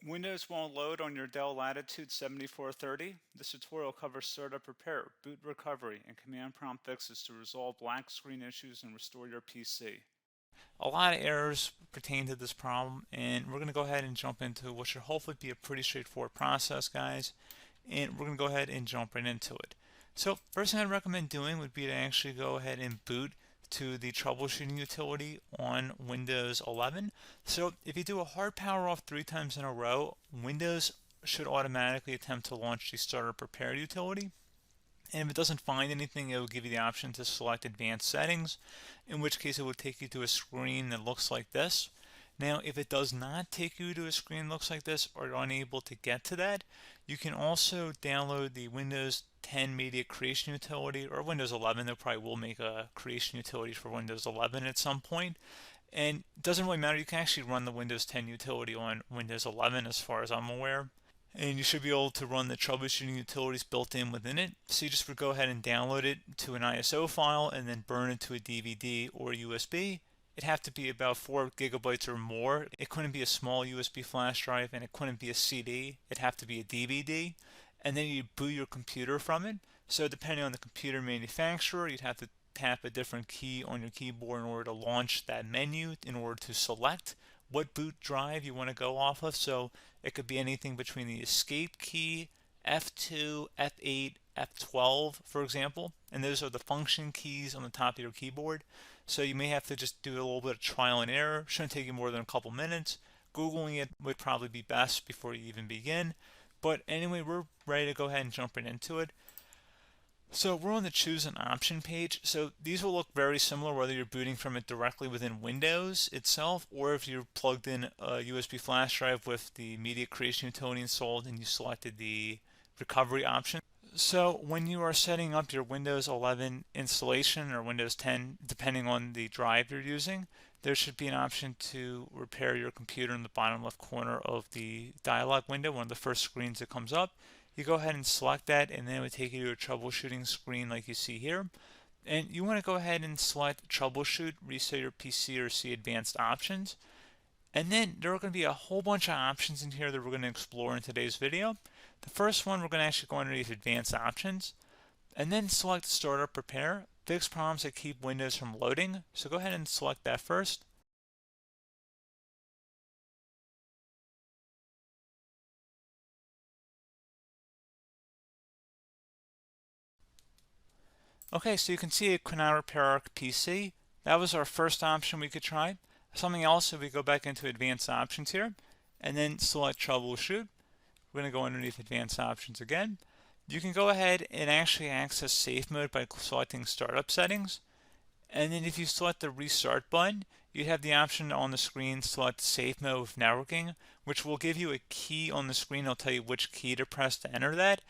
Windows won't load on your Dell Latitude 7430. This tutorial covers startup repair, boot recovery, and command prompt fixes to resolve black screen issues and restore your PC. A lot of errors pertain to this problem, and we're going to go ahead and jump into what should hopefully be a pretty straightforward process, guys. And we're going to go ahead and jump right into it. So first thing I'd recommend doing would be to actually go ahead and boot to the troubleshooting utility on Windows 11. So if you do a hard power off 3 times in a row, Windows should automatically attempt to launch the startup repair utility. And if it doesn't find anything, it will give you the option to select advanced settings, in which case it will take you to a screen that looks like this. Now, if it does not take you to a screen that looks like this, or you're unable to get to that, you can also download the Windows 10 Media Creation Utility, or Windows 11. They probably will make a creation utility for Windows 11 at some point. And it doesn't really matter. You can actually run the Windows 10 utility on Windows 11 as far as I'm aware. And you should be able to run the troubleshooting utilities built in within it. So you just would go ahead and download it to an ISO file and then burn it to a DVD or USB. It'd have to be about 4 gigabytes or more. It couldn't be a small USB flash drive, and it couldn't be a CD. It'd have to be a DVD. And then you boot your computer from it. So depending on the computer manufacturer, you'd have to tap a different key on your keyboard in order to launch that menu, in order to select what boot drive you want to go off of. So it could be anything between the escape key, F2, F8, F12, for example. And those are the function keys on the top of your keyboard. So you may have to just do a little bit of trial and error. Shouldn't take you more than a couple minutes. Googling it would probably be best before you even begin. But anyway, we're ready to go ahead and jump right into it. So we're on the choose an option page. So these will look very similar whether you're booting from it directly within Windows itself, or if you're plugged in a USB flash drive with the media creation utility installed and you selected the recovery option. So when you are setting up your Windows 11 installation or Windows 10, depending on the drive you're using, there should be an option to repair your computer in the bottom left corner of the dialog window, one of the first screens that comes up. You go ahead and select that, and then it would take you to a troubleshooting screen like you see here. And you want to go ahead and select troubleshoot, reset your PC, or see advanced options. And then there are going to be a whole bunch of options in here that we're going to explore in today's video. The first one, we're going to actually go underneath advanced options and then select startup repair, fix problems that keep Windows from loading. So go ahead and select that first. Okay, so you can see it could now repair our PC. That was our first option we could try. Something else, if we go back into advanced options here and then select troubleshoot, we're going to go underneath advanced options again. You can go ahead and actually access safe mode by selecting startup settings. And then if you select the restart button, you have the option on the screen select safe mode with networking, which will give you a key on the screen. It'll tell you which key to press to enter that.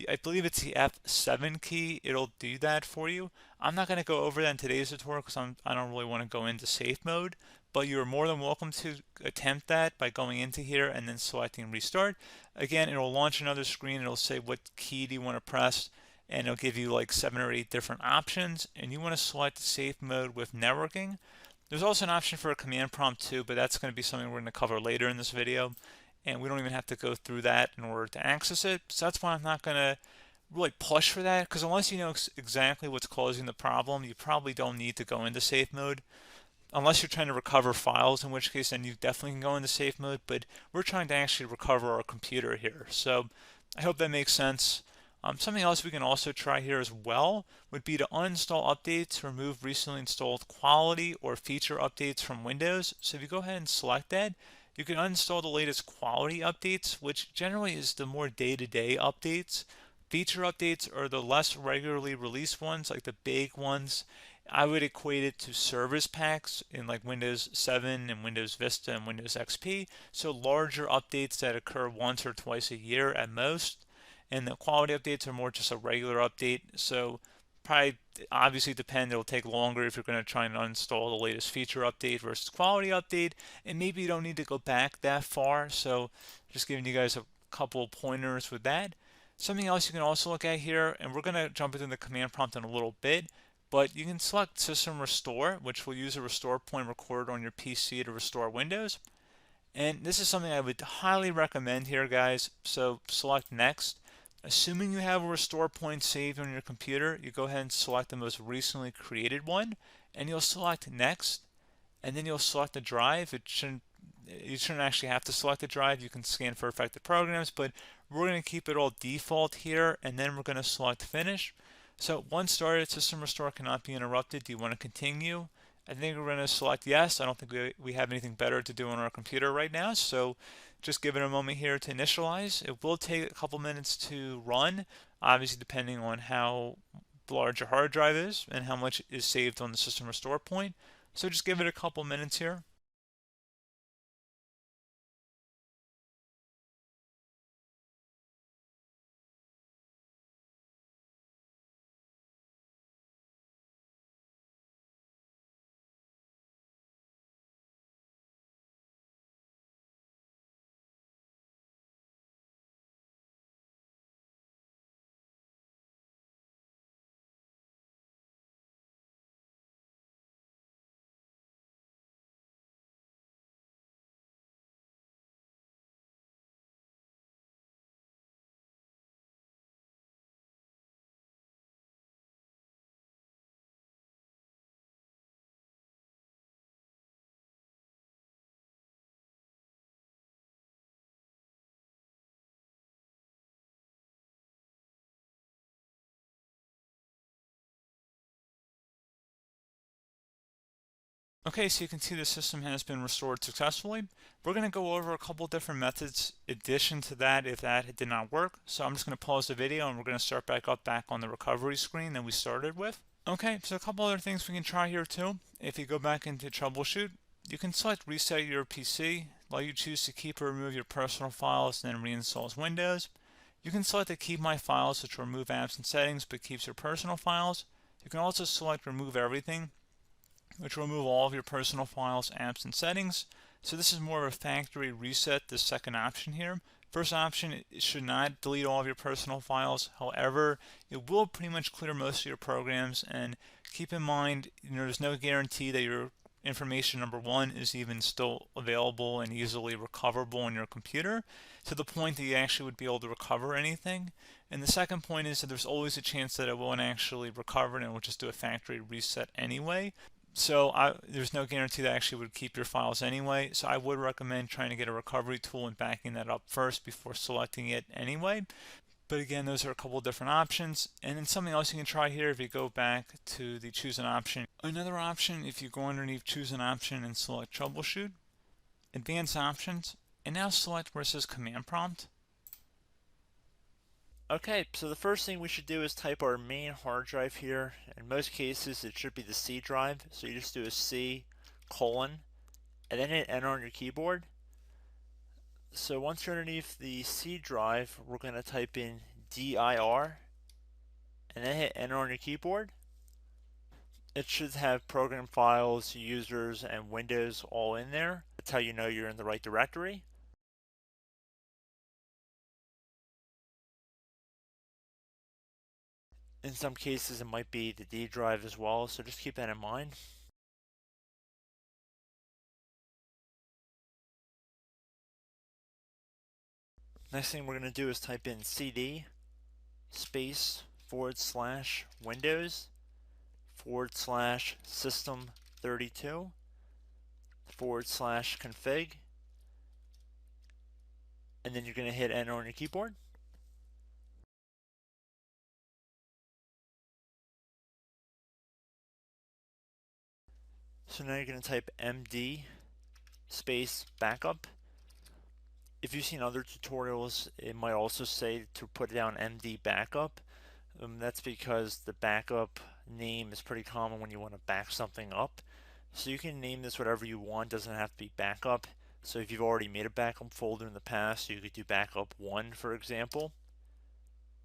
I believe it's the F7 key. It'll do that for you. I'm not going to go over that in today's tutorial because I don't really want to go into safe mode, but you're more than welcome to attempt that by going into here and then selecting restart. Again, it'll launch another screen. It'll say what key do you want to press, and it'll give you like 7 or 8 different options, and you want to select safe mode with networking. There's also an option for a command prompt too, but that's going to be something we're going to cover later in this video, and we don't even have to go through that in order to access it. So that's why I'm not going to really push for that, because unless you know exactly what's causing the problem, you probably don't need to go into safe mode. Unless you're trying to recover files, in which case then you definitely can go into safe mode, but we're trying to actually recover our computer here. So I hope that makes sense. Something else we can also try here as well would be to uninstall updates, remove recently installed quality or feature updates from Windows. So if you go ahead and select that, you can uninstall the latest quality updates, which generally is the more day-to-day updates. Feature updates are the less regularly released ones, like the big ones. I would equate it to service packs in like Windows 7 and Windows Vista and Windows XP. So larger updates that occur once or twice a year at most. And the quality updates are more just a regular update. So probably obviously depend, it'll take longer if you're going to try and uninstall the latest feature update versus quality update. And maybe you don't need to go back that far. So just giving you guys a couple of pointers with that. Something else you can also look at here, and we're going to jump into the command prompt in a little bit, but you can select System Restore, which will use a restore point recorded on your PC to restore Windows. And this is something I would highly recommend here, guys. So select next. Assuming you have a restore point saved on your computer, you go ahead and select the most recently created one, and you'll select next, and then you'll select the drive. You shouldn't actually have to select the drive. You can scan for affected programs, but we're going to keep it all default here, and then we're going to select finish. So once started, system restore cannot be interrupted. Do you want to continue? I think we're going to select yes. I don't think we have anything better to do on our computer right now, so just give it a moment here to initialize. It will take a couple minutes to run, obviously depending on how large your hard drive is and how much is saved on the system restore point. So just give it a couple minutes here. Okay, so you can see the system has been restored successfully. We're going to go over a couple different methods in addition to that if that did not work. So I'm just going to pause the video and we're going to start back on the recovery screen that we started with. Okay, so a couple other things we can try here too. If you go back into troubleshoot, you can select reset your PC, let you choose to keep or remove your personal files and then reinstalls Windows. You can select to keep my files, which will remove apps and settings but keeps your personal files. You can also select remove everything, which will remove all of your personal files, apps, and settings. So this is more of a factory reset, the second option here. First option, it should not delete all of your personal files. However, it will pretty much clear most of your programs. And keep in mind, there's no guarantee that your information, number one, is even still available and easily recoverable on your computer to the point that you actually would be able to recover anything. And the second point is that there's always a chance that it won't actually recover and it will just do a factory reset anyway. So there's no guarantee that actually would keep your files anyway. So I would recommend trying to get a recovery tool and backing that up first before selecting it anyway. But again, those are a couple different options. And then something else you can try here if you go back to the choose an option. Another option, if you go underneath choose an option and select troubleshoot, advanced options, and now select where it says command prompt. Okay, so the first thing we should do is type our main hard drive here. In most cases, it should be the C drive. So you just do a C colon and then hit enter on your keyboard. So once you're underneath the C drive, we're going to type in dir and then hit enter on your keyboard. It should have program files, users, and Windows all in there. That's how you know you're in the right directory. In some cases, it might be the D drive as well, so just keep that in mind. Next thing we're going to do is type in cd space / Windows / system 32 / config, and then you're going to hit enter on your keyboard. So now you're going to type md space backup. If you've seen other tutorials, it might also say to put down md backup. That's because the backup name is pretty common when you want to back something up. So you can name this whatever you want, doesn't have to be backup. So if you've already made a backup folder in the past, you could do backup 1, for example.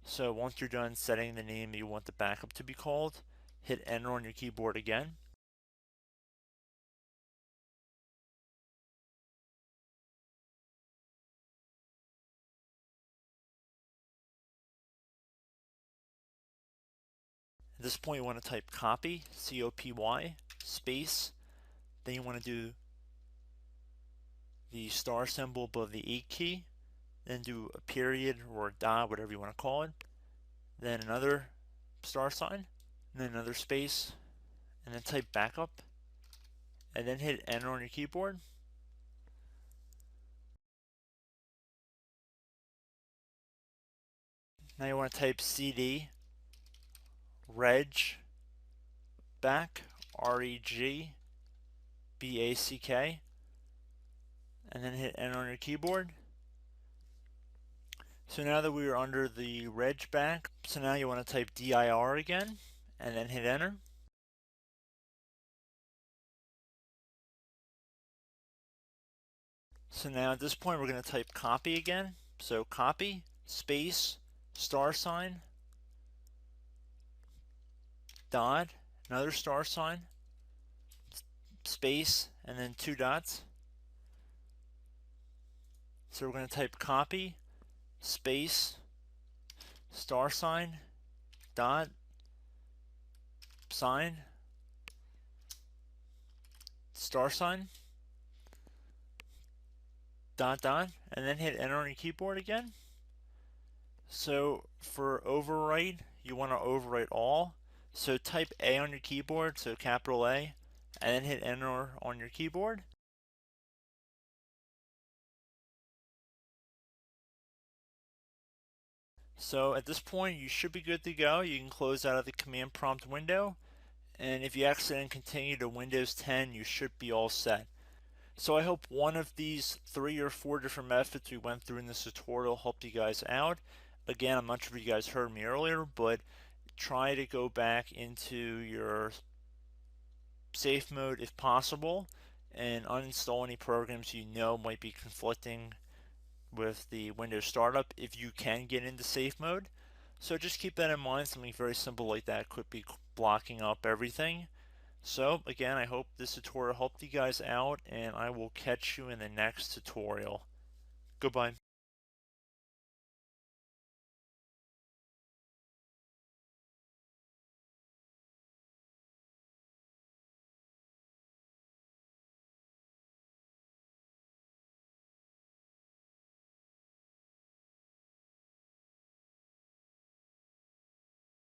So once you're done setting the name you want the backup to be called, hit enter on your keyboard again. At this point you want to type copy, C-O-P-Y, space, then you want to do the star symbol above the 8 key, then do a period or a dot, whatever you want to call it, then another star sign, and then another space, and then type backup, and then hit enter on your keyboard. Now you want to type cd reg back, REG BACK, and then hit enter on your keyboard. So now that we are under the reg back, so now you want to type dir again, and then hit enter. So now at this point we're going to type copy again. So copy, space, star sign, dot, another star sign, space, and then 2 dots. So we're going to type copy, space, star sign, dot, sign, star sign, dot, dot, and then hit enter on your keyboard again. So for overwrite, you want to overwrite all. So type A on your keyboard, so capital A, and then hit enter on your keyboard. So at this point you should be good to go. You can close out of the command prompt window, and if you accidentally continue to Windows 10, you should be all set. So I hope one of these 3 or 4 different methods we went through in this tutorial helped you guys out. Again, I'm not sure if you guys heard me earlier, but try to go back into your safe mode if possible and uninstall any programs you know might be conflicting with the Windows startup if you can get into safe mode. So just keep that in mind. Something very simple like that could be blocking up everything. So again, I hope this tutorial helped you guys out, and I will catch you in the next tutorial. Goodbye.